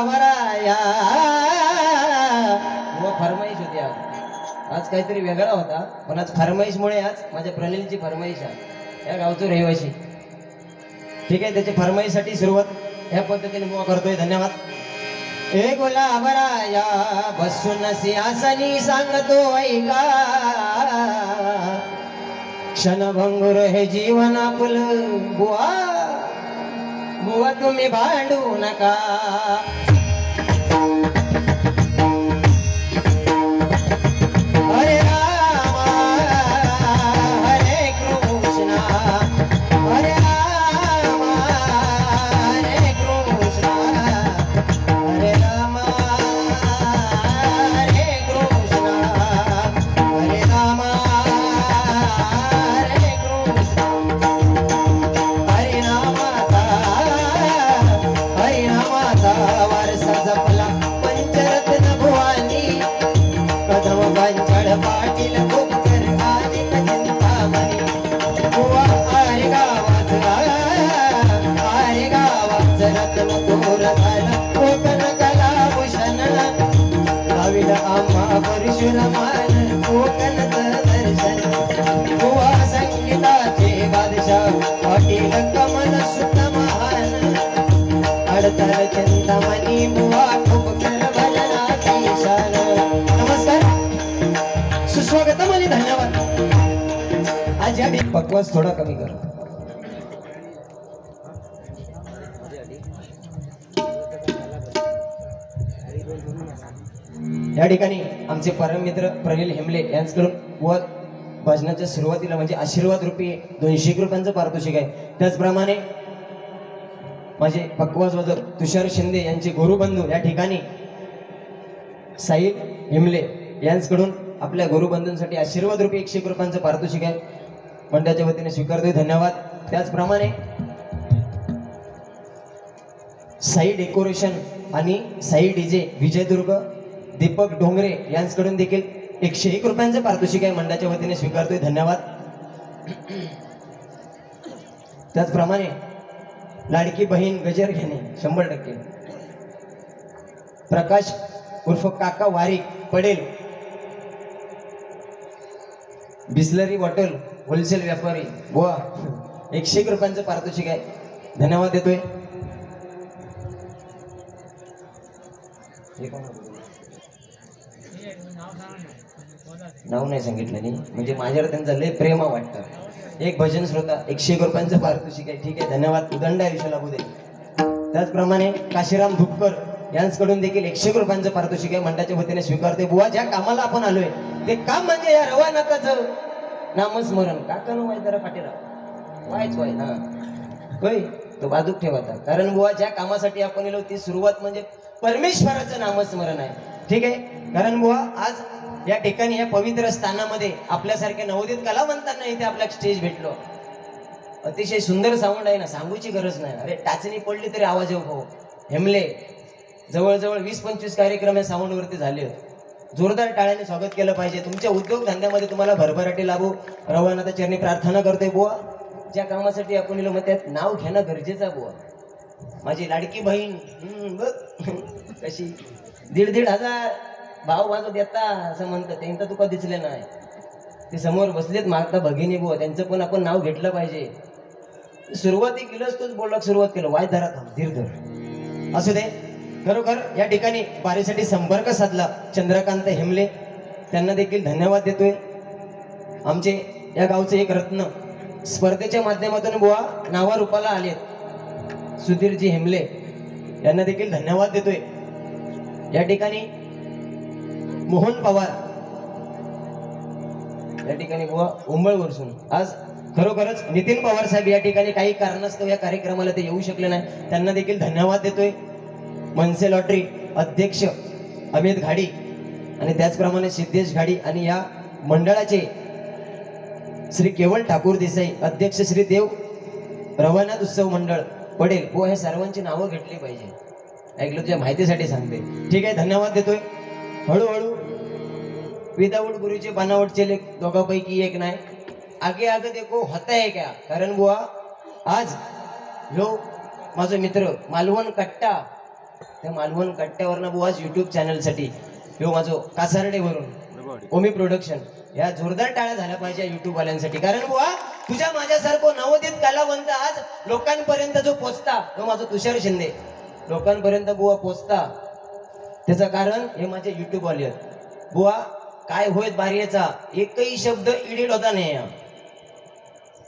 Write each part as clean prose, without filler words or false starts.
वराया वो फरमाईश होती आज काहीतरी वेगळा होता पण आज फरमाईशमुळे आज माझ्या प्रणिलची फरमाईश आहे या गावचं रहिवासी ठीक आहे त्याच्या फरमाईशसाठी सुरुवात ह्या पद्धतीने बुवा करतोय धन्यवाद ए गुलाबराया बसून सिंहासनी सांगतो ऐका क्षणभंगुर हे जीवन आपलं बुवा बुवा तुम्ही भांडू नका हरे रामा हरे कृष्णा हरे रामा हरे कृष्णा हरे रामा हरे कृष्णा हरे रामा हरे कृष्णा हरिनामाचा वारसा जपला पंचरत्न भुवानी कदम पंचड पाटील गोपकर आदित चिंतामणी बुवा आरे गावाच रत्न कोर झाला कोकण कला भूषण गाविल आम्हा परशुरामान कोकणचं दर्शन बुवा संगीताचे बादशाह पाटील कमल सुत महान अडतर चिंतामणी बुवा कोकण भजनाची शान नमस्कार सुस्वागतम आणि धन्यवाद आज या पक्वास थोडा कमी कर या ठिकाणी आमचे परम मित्र प्रनिल हेमले यांच्याकडून व भजनाच्या सुरुवातीला म्हणजे आशीर्वाद रूपी 200 रुपयांचं पारितोषिक आहे त्याचप्रमाणे माझे पक्वाज वादक तुषार शिंदे यांचे गुरुबंधू या ठिकाणी साहिल हेमले यांच्याकडून आपल्या गुरुबंधूंसाठी आशीर्वाद रूपी 100 रुपयांचं पारितोषिक आहे मंडळाच्या वतीने स्वीकारतोय धन्यवाद त्याचप्रमाणे साई डेकोरेशन आणि साई डीजे विजयदुर्ग दीपक डोंगरे यांच्याकडून देखील 101 रुपयांचं पारितोषिक आहे मंडळाच्या वतीने स्वीकारतोय धन्यवाद त्याचप्रमाणे लाडकी बहीण गजर घेणे 100% प्रकाश उर्फ काका वारीक पडेल बिस्लरी बॉटल होलसेल व्यापारी बुवा 101 रुपयांचं पारितोषिक आहे धन्यवाद देतोय नाव नाही सांगितलं नाही म्हणजे माझ्यावर त्यांचं लय प्रेम वाटतं एक भजन श्रोता 101 रुपयांचं पारितोषिक आहे ठीक आहे धन्यवाद उदंड आयुष्य लाभू दे त्याचप्रमाणे काशीराम धुपकर यांच्याकडून देखील 101 रुपयांचं पारितोषिक आहे मंडळाच्या वतीने स्वीकारते बुवा ज्या कामाला आपण आलोय ते काम म्हणजे या रवानाथाचं नामस्मरण काकानं वाय जरा पाठीराव वायच वाय ना होय तो बाजूक ठेवाता कारण बुवा ज्या कामासाठी आपण आलो ती सुरुवात म्हणजे परमेश्वराचं नामस्मरण आहे ठीक आहे कारण बुवा आज या ठिकाणी या पवित्र स्थानामध्ये आपल्यासारख्या नवोदित कलावंतांना इथे आपल्या स्टेज भेटलो अतिशय सुंदर साऊंड आहे ना सांगूची गरज नाही अरे टाचणी पडली तरी आवाज येऊ हो हेमले जवळजवळ 20-25 कार्यक्रम या साऊंडवरती झाले जोरदार टाळ्याने स्वागत केलं पाहिजे तुमच्या उद्योग धंद्यामध्ये तुम्हाला भरभराटी लाभो रवानाथा चरणी प्रार्थना करतोय बुवा ज्या कामासाठी आपण इलो मग त्यात नाव घेणं गरजेचं बुवा माझी लाडकी बहीण बघ कशी 1,500 भाव माझं देता असं म्हणतं त्यांचं तुका दिसले नाही ते समोर बसलेत मागता भगिनी बुवा त्यांचं पण आपण नाव घेतलं पाहिजे सुरुवाती केलंच तोच बोलला सुरुवात केलं वाय धरा थांब धीर धर असू दे खरोखर या ठिकाणी बारीसाठी संपर्क साधला चंद्रकांत हेमले त्यांना देखील धन्यवाद देतोय आमचे या गावचे एक रत्न स्पर्धेच्या माध्यमातून बुवा नावारूपाला आलेत सुधीरजी हेमले यांना देखील धन्यवाद देतोय या ठिकाणी मोहन पवार या ठिकाणी बुवा उंबळ वरसून आज खरोखरच नितीन पवार साहेब या ठिकाणी काही कारणास्तव या कार्यक्रमाला ते येऊ शकले नाही त्यांना देखील धन्यवाद देतोय मनसे लॉटरी अध्यक्ष अमित घाडी आणि त्याचप्रमाणे सिद्धेश घाडी आणि या मंडळाचे श्री केवळ ठाकूर देसाई अध्यक्ष श्री देव रवानाथ उत्सव मंडळ पडेल व हे सर्वांची नावं घेतली पाहिजे ऐकलं तुझ्या माहितीसाठी सांगते ठीक आहे धन्यवाद देतोय हळूहळू विदाउट गुरुचे बनावटचे लेख दोघांपैकी एक नाही आगे आगे देखो होता है क्या कारण बुवा आज लो माझा मित्र मालवण कट्टा त्या मालवण कट्ट्यावरनं बुवाच युट्यूब चॅनलसाठी ह्यो माझो कासारडेवरून ओमी प्रोडक्शन या जोरदार टाळ्या झाल्या पाहिजे युट्यूब वाल्यांसाठी. कारण बुवा तुझ्या माझ्यासारखं नवोदित कलावंत आज लोकांपर्यंत जो पोचता तो माझा तुषार शिंदे लोकांपर्यंत बुवा पोचता त्याचं कारण हे माझे युट्यूब वाले आहेत. बुवा काय होत बारीचा एकही शब्द एडिट होता नाही,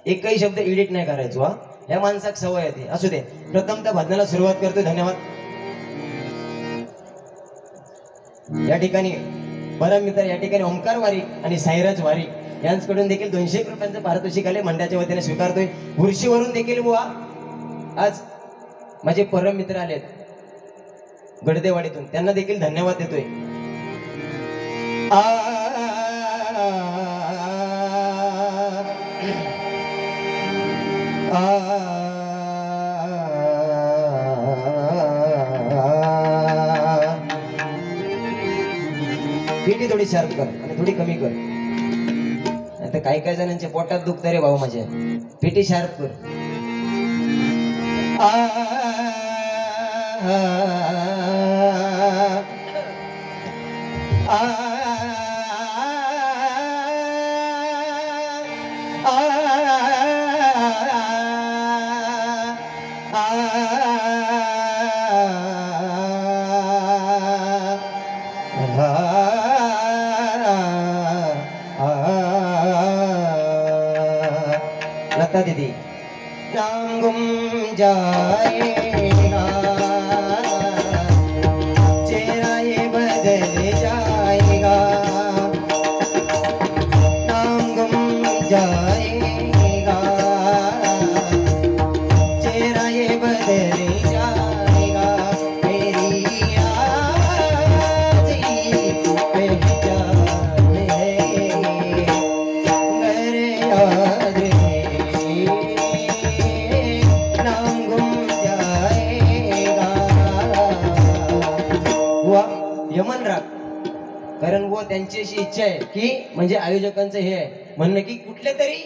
एकही शब्द एडिट नाही करायचो. हा या माणसाक सवय येते. असू दे, प्रथम त्या भजनाला सुरुवात करतोय. धन्यवाद. या ठिकाणी परम मित्र या ठिकाणी ओंकार वारी आणि साईराज वारी यांच्याकडून देखील 200 रुपयांचं पारितोषिक आले मंडळाच्या वतीने स्वीकारतोय. बुरशीवरून देखील बुवा आज माझे परम मित्र आलेत गडदेवाडीतून, त्यांना देखील धन्यवाद देतोय. पेटी थोडी शार्प कर आणि थोडी कमी कर, आता काही काही जणांच्या पोटात दुखतं रे भाऊ माझ्या. पेटी शार्प कर. लता दीदी नाम गुम जाएगा चेहरा ये बदल जाएगा, नाम गुम जाएगा चेहरा ये बदल जाएगा, मेरी आवाज़ ही पहचान है घर याद यमन राग. कारण वो त्यांची अशी इच्छा आहे की म्हणजे आयोजकांचं हे आहे म्हणणं की कुठल्या तरी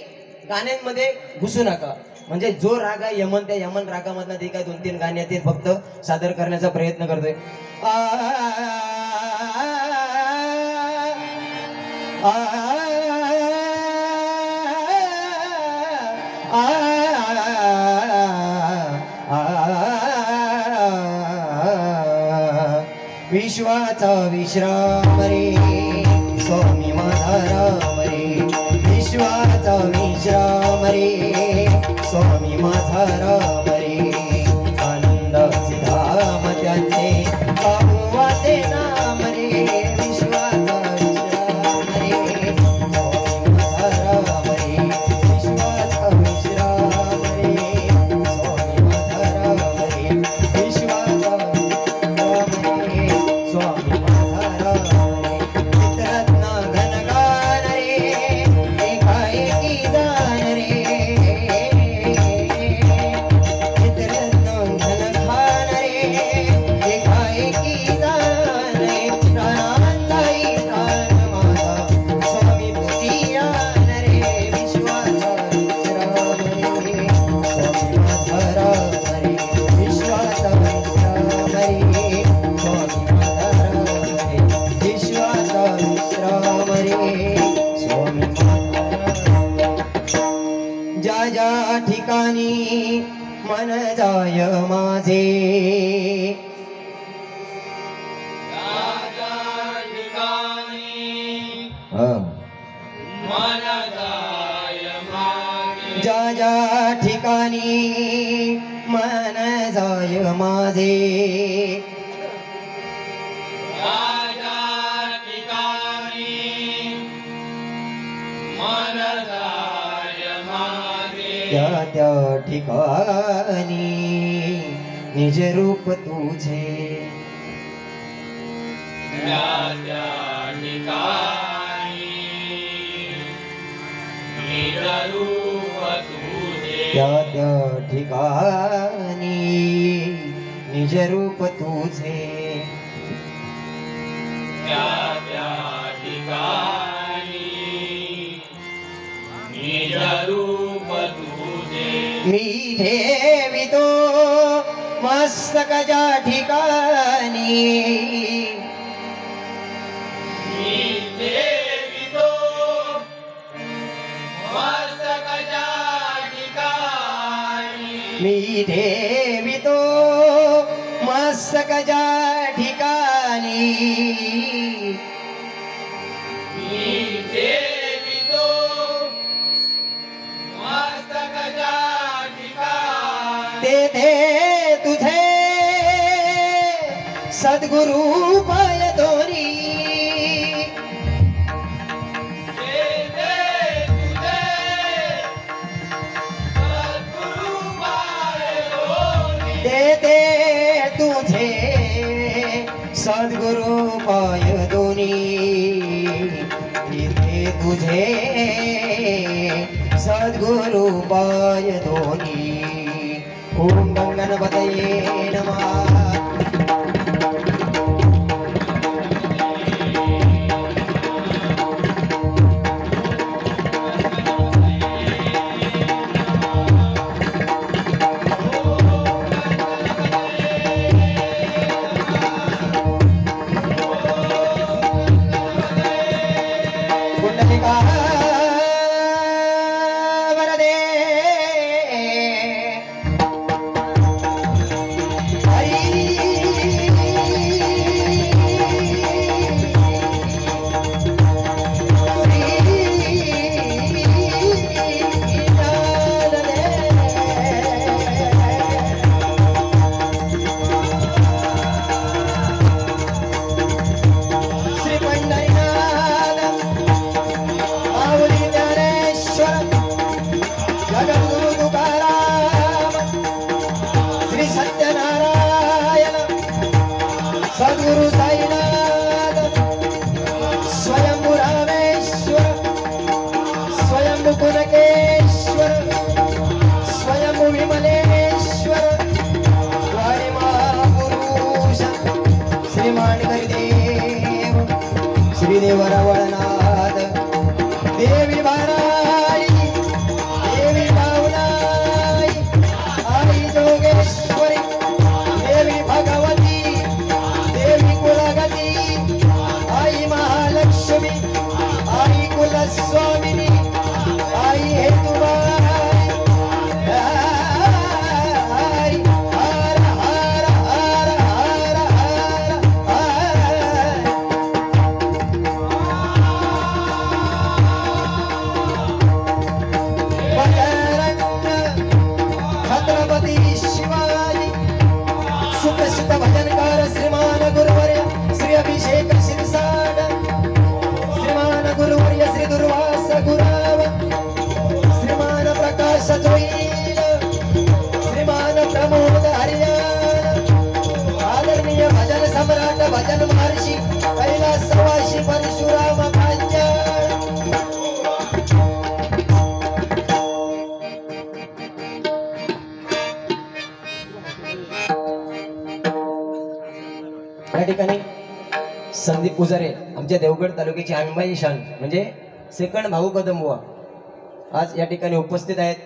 गाण्यांमध्ये घुसू नका. म्हणजे जो राग आहे यमन त्या यमन रागामधनं ते काय 2-3 गाणी ते फक्त सादर करण्याचा प्रयत्न करतोय. विश्वाचा विश्राम रे स्वामी माझा राम रे, विश्वाचा विश्राम रे स्वामी माझा राम रे, आनंदाचे धाम त्यांचे बाबुवाचे नाम रे, विश्वाचा विश्राम रे स्वामी माझा राम रे, विश्वाचा विश्राम रे स्वामी माझा राम रे, विश्वाचा स्वामी माझा राम रे, चित्ररत्न घनगान रे एकाएकी जाण रे, चित्ररत्न घनगान रे एकाएकी जाण रे, प्राणांचाही प्राण माझा स्वामी पुतियान रे, विश्वाचा विश्राम रे स्वामी माझा राम रे, विश्वाचा विश्राम रे स्वामी ज्या ज्या ठिकाणी मन जाय माझे, ज्या ज्या ठिकाणी मन जाय माझे, त्या त्या ठिकाणी निज रूप तुझे, त्या त्या ठिकाणी निज रूप तुझे, त्या त्या ठिकाणी निज रूप तुझे, त्या त्या ठिकाणी निज रूप तुझे, मी ठेवितो मस्तकाच्या ठिकाणी मी ठेवितो मस्तकाच्या ठिकाणी तेथे तुझे सद्गुरु पाय दोरी तेथे तुझे सद्गुरु पाय दोनी तेथे तुझे सद्गुरु पाय दोनी ओम गंगणपतये नमः कुंडलिका वरदे सद्गुरु साईनाथ स्वयंभू रामेश्वर स्वयंभू कुणकेश्वर स्वयंभू विमलेश्वर वाणी महापुरुष श्रीमान हरिदेव श्रीदेव रावळनाथ देवी बाराळी देवी बावलाई आई जोगेश्वरी देवी भगवती आई महालक्ष्मी आई कुलस्वामिनी आई हेतुबाई हर हर हर हर हर बजरंग छत्रपती शिवाजी सुप्रसिद्ध भजनकार श्रीमान गुरुवर्य श्री अभिषेक शिरसाट श्रीमान गुरुवर्य श्री दुर्वास गुराव श्रीमान प्रकाश जोईल श्रीमान प्रमोद हरियाण आदरणीय भजन सम्राट भजन महर्षी कैलासवासी परशुराम पांचाळ या ठिकाणी संदीप पुजारे आमच्या देवगड तालुक्याची आणबाई शान म्हणजे सेकंड भाऊ कदम बुवा आज या ठिकाणी उपस्थित आहेत.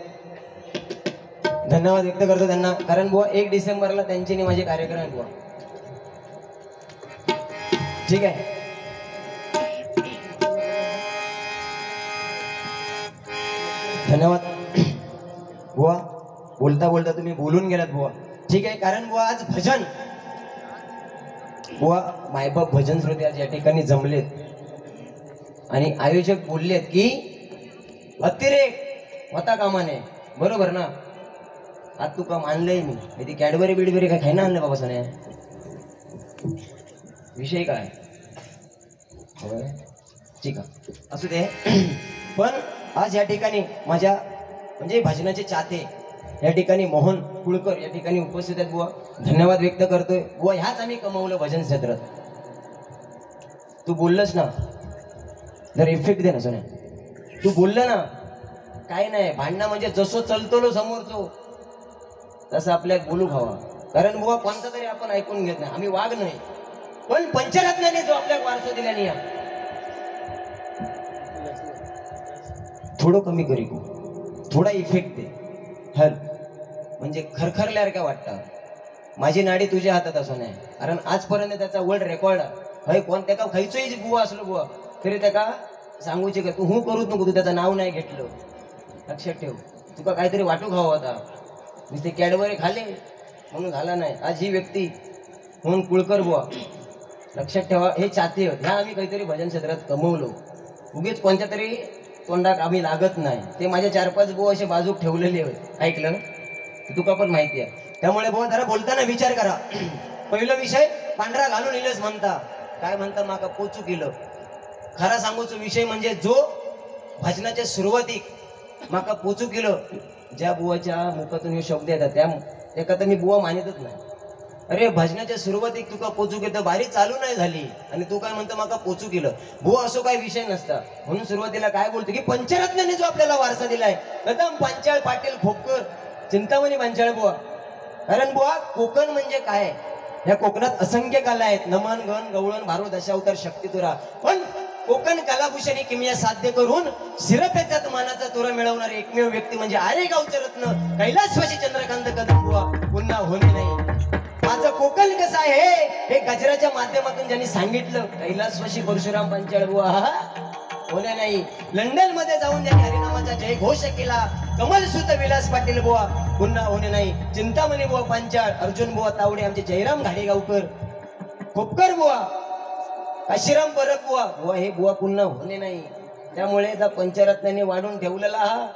धन्यवाद व्यक्त करतो त्यांना कारण बुवा 1 डिसेंबरला त्यांचे आणि माझे कार्यक्रम आहेत बुवा. ठीक आहे. धन्यवाद बुवा. बोलता बोलता तुम्ही बोलून गेलात बुवा. ठीक आहे कारण बुवा आज भजन बुवा मायबाप भजन श्रोते आज या ठिकाणी जमलेत आणि आयोजक बोललेत की अतिरेक होता कामा नये. बरोबर ना. आज तुका मानलंय मी ती कॅडबरी बिडबरी काय खायना आणलं बाबा सण्या विषय काय ठीक आहे असू दे. पण आज या ठिकाणी माझ्या म्हणजे भजनाचे चाहते या ठिकाणी मोहन कुळकर या ठिकाणी उपस्थित आहेत बुवा. धन्यवाद व्यक्त करतोय बुवा. ह्याच आम्ही कमवलं भजन क्षेत्रात. तू बोललंस ना जर इफेक्ट दे ना सोन्या. तू बोललं ना काय नाही भांडणं म्हणजे जसं चलतो समोरचो तसं आपल्या बोलू खावा. कारण बुवा कोणता तरी आपण ऐकून घेत नाही. आम्ही वाघ नाही पण पंचरत्नाने जो आपल्या वारसा दिल्याने थोडं कमी करी थोडा इफेक्ट दे हल म्हणजे खरखरल्यासारखं वाटतं. माझी नाडी तुझ्या हातात असं नाही, कारण आजपर्यंत त्याचा वर्ल्ड रेकॉर्ड हय. कोण त्याका खयचोही बुवा असलो बुवा तरी त्याका सांगूचे का तू करूच नको, तू त्याचं नाव नाही घेतलं. लक्षात ठेव, तुका काहीतरी वाटू खावं होता, नुसते कॅडबरी खाले म्हणून झाला नाही. आज ही व्यक्ती म्हणून कुळकर बुवा, लक्षात ठेवा, हे चाहते ह्या आम्ही काहीतरी भजन क्षेत्रात कमवलो. उगीच कोणत्या तरी तोंडात आम्ही लागत नाही. ते माझ्या 4-5 बुवा असे बाजूक ठेवलेले होते, ऐकलं तुका पण माहिती आहे. त्यामुळे बुवा जरा बोलताना विचार करा. पहिला विषय पांढरा घालून इलच म्हणता, काय म्हणता माका पोचू केलं. खरा सांगूचो विषय म्हणजे जो भजनाच्या सुरुवातीक माका पोचू केलं, ज्या बुवाच्या मुखातून हे शब्द येतात त्या तर मी बुवा मानतच नाही. अरे भजनाच्या सुरुवातीक तुका पोचू केलं, बारी चालू नाही झाली आणि तू काय म्हणतो माका पोचू केलं. बुवा असो काही विषय नसता. म्हणून सुरुवातीला काय बोलतो की पंचरत्नाने जो आपल्याला वारसा दिलाय, कदम पांचाळ पाटील खोपकर चिंतामणी पांचाळ बुवा. कारण बुवा कोकण म्हणजे काय, या कोकणात असंख्य कला आहेत, नमन गण गवळण भारू दशावतार शक्तितुरा. पण कोकण कलाभूषणी किमया साध्य करून शिरपेचात मानाचा तुरा मिळवणारी एकमेव व्यक्ती म्हणजे आरेगावचे रत्न कैलासवासी चंद्रकांत कदम बुवा पुन्हा होणे नाही. माझं कोकण कसं आहे हे गजराच्या माध्यमातून ज्यांनी सांगितलं, कैलासवासी परशुराम पांचाळ बुवा होणे नाही. लंडन मध्ये जाऊन ज्यांनी हरिनामाचा जय घोष केला, कमलसुत विलास पाटील बुवा पुन्हा होणे नाही. चिंतामणी बुवा पांचाळ, अर्जुन बुवा तावडे, आमचे जयराम घाडेगावकर, खोपकर बुवा, काशीराम परब बुवा बुवा हे बुवा पुन्हा होणे नाही. त्यामुळे त्या पंचरत्नाने वाढून ठेवलेला हा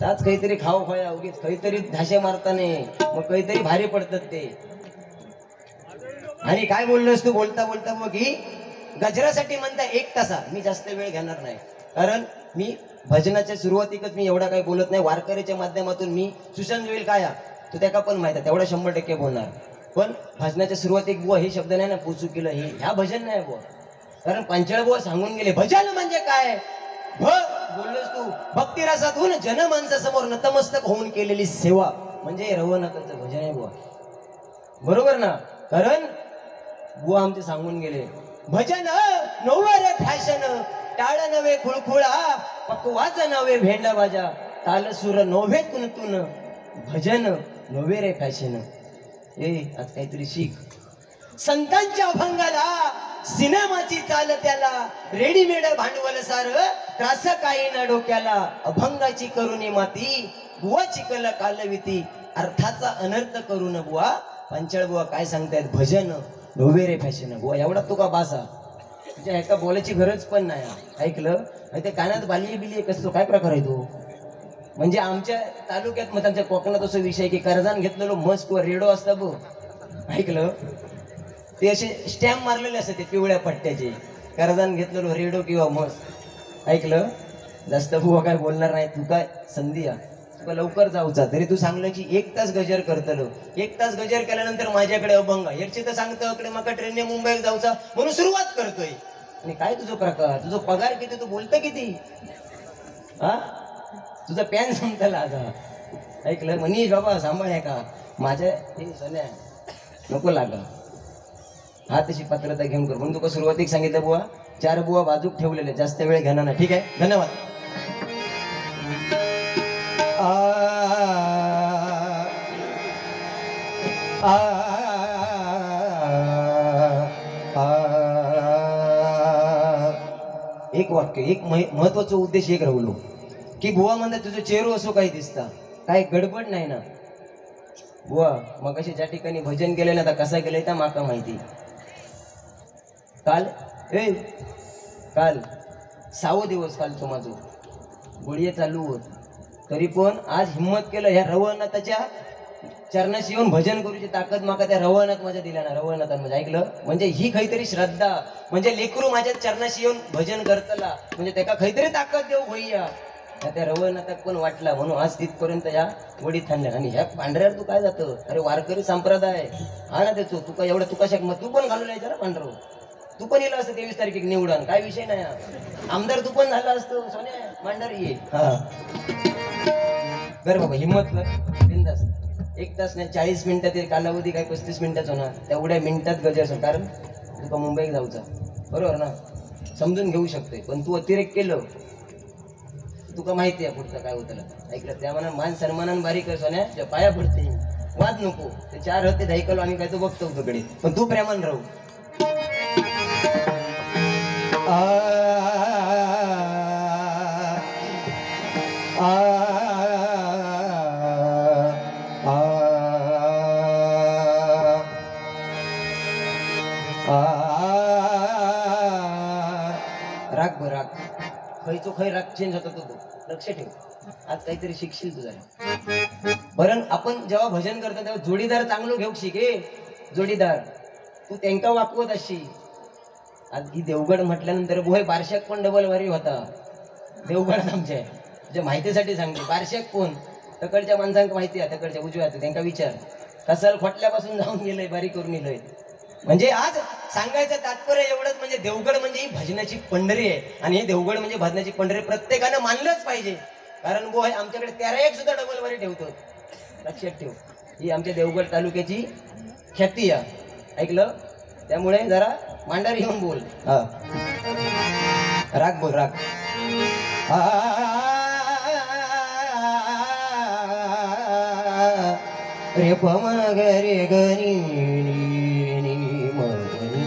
त्याच काहीतरी खाऊ खाया उगीच काहीतरी धाशे मारताने मग काहीतरी भारी पडतात ते. आणि काय बोललोस तू बोलता बोलता मग की गजरासाठी म्हणता 1 तासा, मी जास्त वेळ घेणार नाही, कारण मी भजनाच्या सुरुवातीकच मी एवढा काही बोलत नाही. वारकरीच्या माध्यमातून मी सुशांत होईल काय तो त्याका पण माहिती आहे, तेवढा 100% बोलणार. पण भजनाच्या सुरुवातीक बुवा हे शब्द नाही ना पोचू केलं, हे ह्या भजन नाही बुवा. कारण पांचाळ बुवा सांगून गेले भजन म्हणजे काय. बोललोस तू भक्तिरसातून जनमानसासमोर नतमस्तक होऊन केलेली सेवा म्हणजे रवनाथाचं भजन आहे बुवा, बरोबर ना. कारण बुवा आमचे सांगून गेले भजन नवरे फॅशन, टाळ नवे खुळखुळा, पकवाच नवे भेंडा बाजा, तालसूर नव्हे तुन भजन नवे रे फॅशन. आज काहीतरी शिक. संतांच्या अभंगाला सिनेमाची चाल त्याला, रेडीमेड भांडवल सार त्रास काही ना डोक्याला. अभंगाची करुणी माती बुवाची कल कालविती, अर्थाचा अनर्थ करून बुवा पांचाळ बुवा काय सांगतायत भजन नव्हे रे फॅशन. बुवा एवढा तुका बासा, तुझ्या एका बोलायची गरज पण नाही. ऐकलं ते कानात बाली बिली कसं काय प्रकार आहे तो. म्हणजे आमच्या तालुक्यात मग आमच्या कोकणात असं विषय की कर्जान घेतलेलो मस किंवा रेडो असता बघ, ऐकलं ते असे स्टॅम्प मारलेले असतात ते पिवळ्या पट्ट्याचे, कर्जान घेतलेलो रेडो किंवा मस. ऐकलं जास्त बुवा काय बोलणार नाही. तू काय संधी तुका लवकर जाऊचा, तरी तू सांगलं की 1 तास गजर करतलो. 1 तास गजर केल्यानंतर माझ्याकडे अभंग याची तर सांगतं अकडे मका ट्रेनने मुंबईत जाऊचा म्हणून सुरुवात करतोय. आणि काय तुझं प्रकार, तुझं पगार किती, तू बोलतं किती, हा तुझा पॅन संपताला आता. ऐकलं मनीष बाबा सांभाळ का माझ्या सोन्या नको लागा, हा तशी पात्रता घेऊन कर. म्हणून तुका सुरुवातीक सांगितलं बुवा 4 बुवा बाजूक ठेवलेले, जास्त वेळ घेणार नाही. ठीक आहे, धन्यवाद. एक वाक्य, एक महत्वाचा उद्देश एक राहुलो की बुवा म्हणतात तुझं चेहरो असो काही दिसता, काय गडबड नाही ना बुवा. मग अशी ज्या ठिकाणी भजन केले ना, आता कसा केलंय त्या माका माहिती. काल 6वा दिवस काल तो माझो गोळी चालू होत, तरी पण आज हिम्मत केलं ह्या रवनाथाच्या चरणाशी येऊन भजन करूची ताकद माका त्या रवनाथ माझ्या दिल्या ना. रवनाथान म्हणजे ऐकलं म्हणजे ही काहीतरी श्रद्धा, म्हणजे लेकरू माझ्या चरणाशी येऊन भजन करतला म्हणजे त्याका काहीतरी ताकद देऊ भैया. त्या रवनाथाक पण वाटला, म्हणून आज तिथपर्यंत ह्या गोडीत थांबल्या. आणि ह्या पांढऱ्यावर तू काय जातं, अरे वारकरी संप्रदाय हा ना त्याचो तुका एवढं तुका शक, मग तू पण घालून यायचं ना पांढरं, तू पण येलं असतं 23 तारखेक निवडून, काय विषय नाही. आमदार तू पण झाला असतो सोन्या मांडर ये. हा बरं बाबा हिम्मत कर, बिंदास. 1 तास नाही 40 मिनिटात कालावधी काय 35 मिनिटाचा होणार, तेवढ्या मिनिटात गजर असं. कारण तुका मुंबईत जाऊचा, बरोबर ना, समजून घेऊ शकते. पण तू अतिरेक केलं तुका माहिती आहे पुढचं काय होतं. ऐकलं त्यामुळे मान सन्मानान बारीक कर सोन्या, पाया पडते. वाद नको. ते 4 होते ऐकलो आम्ही काय तो बघतो तुकडे, पण तू प्रेमान राहू. राग ब राग खयचो खय राग चेंज होता तो लक्ष ठेव. आज काहीतरी शिकशील तुझा. बरं आपण जेव्हा भजन करतो तेव्हा जोडीदार चांगलो घेऊ शिके. जोडीदार तू त्यांका वाकवत अशी. आज ही देवगड म्हटल्यानंतर बोय बारशाक पण डबल वारी होता. देवगड आमच्या जे माहितीसाठी सांगते. बारशाक कोण तकडच्या माणसांक माहिती आहे. तकडच्या उजव्या त्यांका विचार. कसल खोटल्यापासून जाऊन गेलंय बारी करून गेलंय. म्हणजे आज सांगायचं तात्पर्य एवढंच, म्हणजे देवगड म्हणजे ही भजनाची पंढरी आहे. आणि हे देवगड म्हणजे भजनाची पंढरी प्रत्येकानं मानलंच पाहिजे. कारण बोय आमच्याकडे 13 सुद्धा डबल वारी ठेवतो. लक्षात ठेव, ही आमच्या देवगड तालुक्याची ख्याती आहे. ऐकलं? त्यामुळे जरा मांडार येऊन बोल. राग बोल राग. रे पम रे गरी मगनी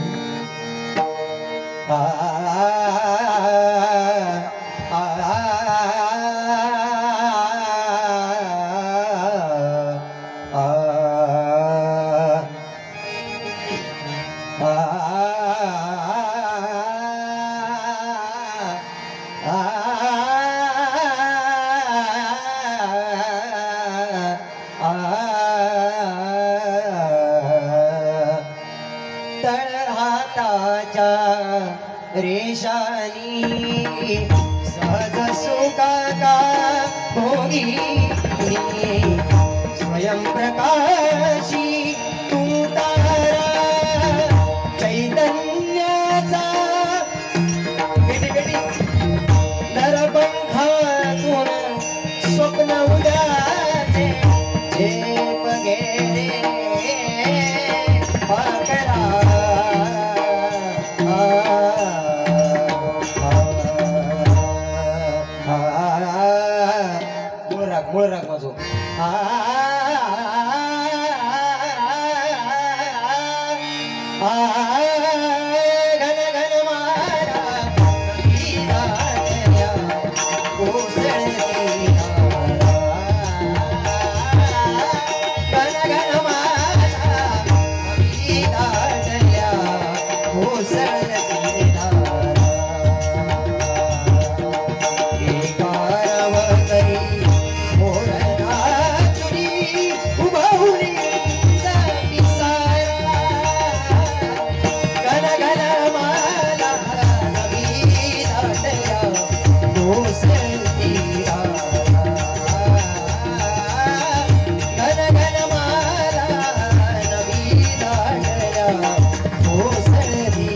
रेशानी सहज सुका भोगी स्वयं प्रकाशी तू तारा चैतन्याचा नरपंखातून स्वप्न उद्याचे झेप गेले मूळ राग माझो. घन घन मारा कोसळती घन घन मारा कोसळती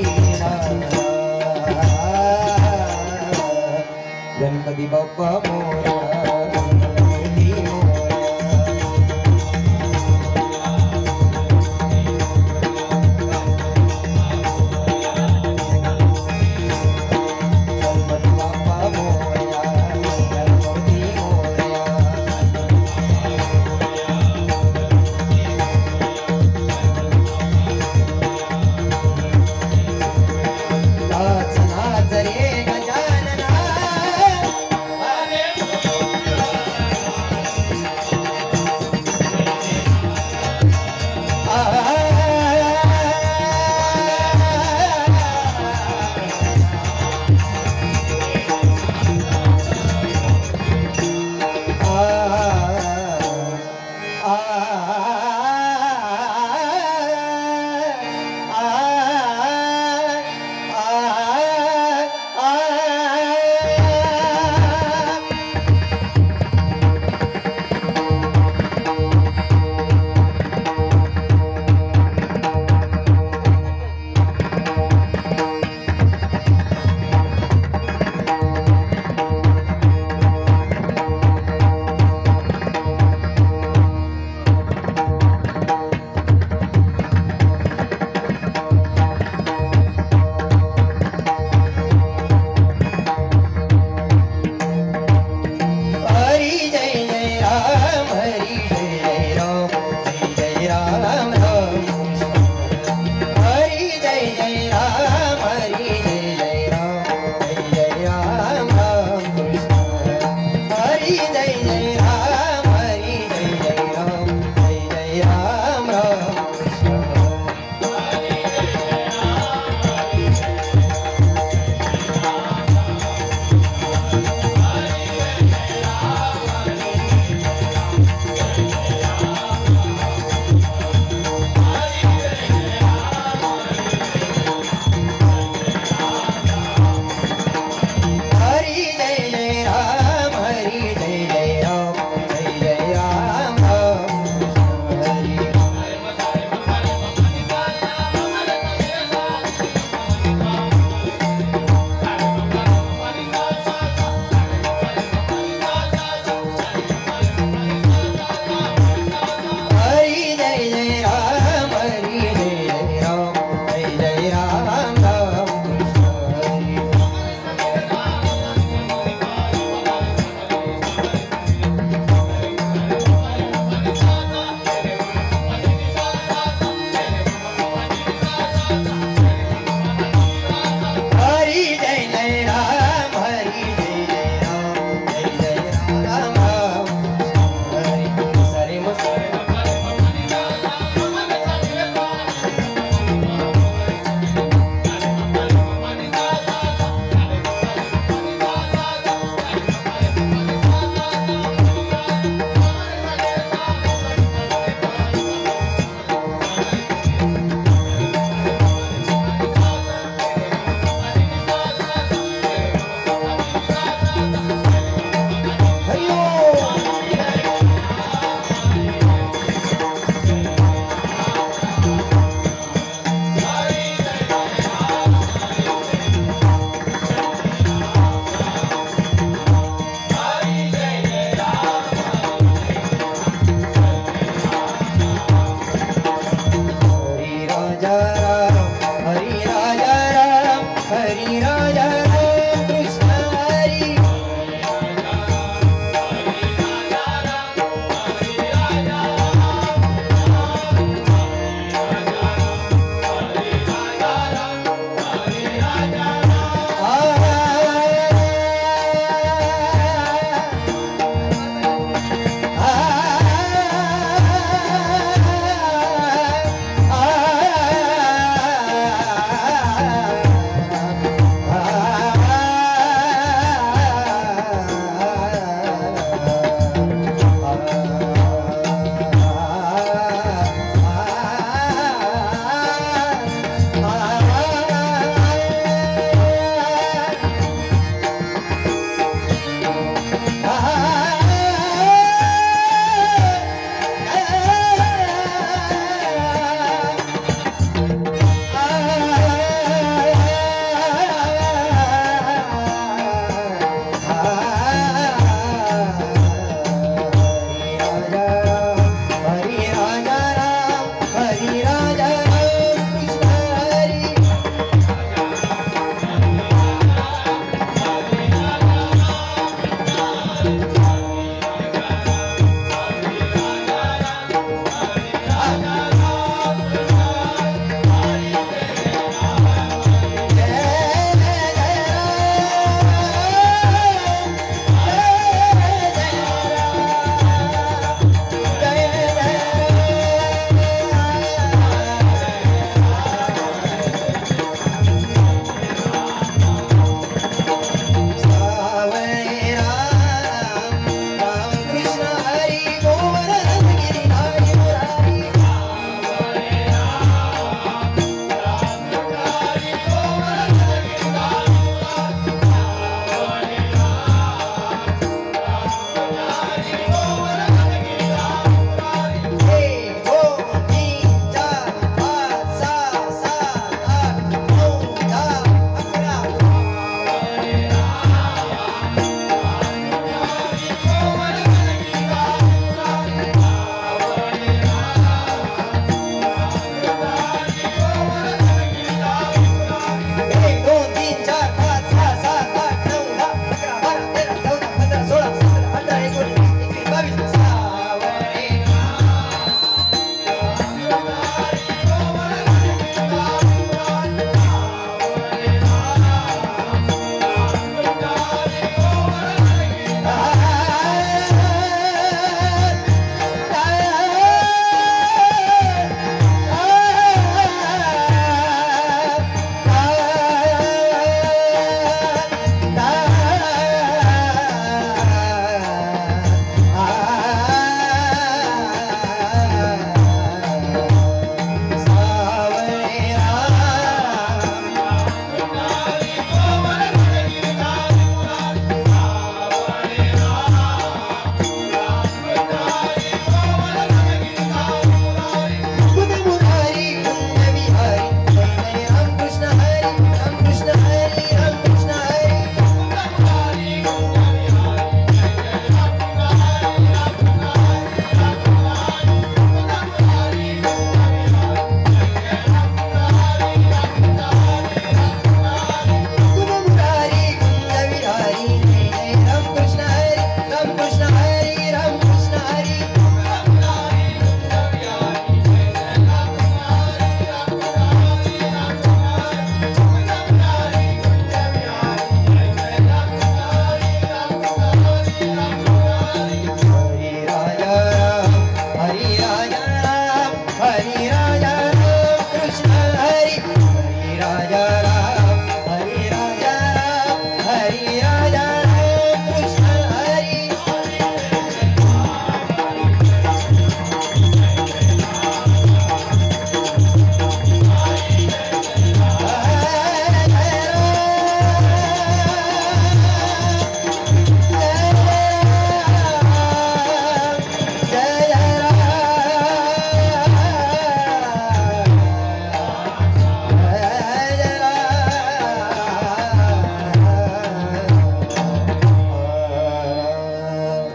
गणपती बाप्पा मोरया.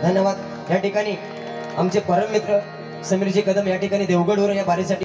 धन्यवाद. या ठिकाणी आमचे परम मित्र समीरजी कदम या ठिकाणी देवगडवर या बारीसाठी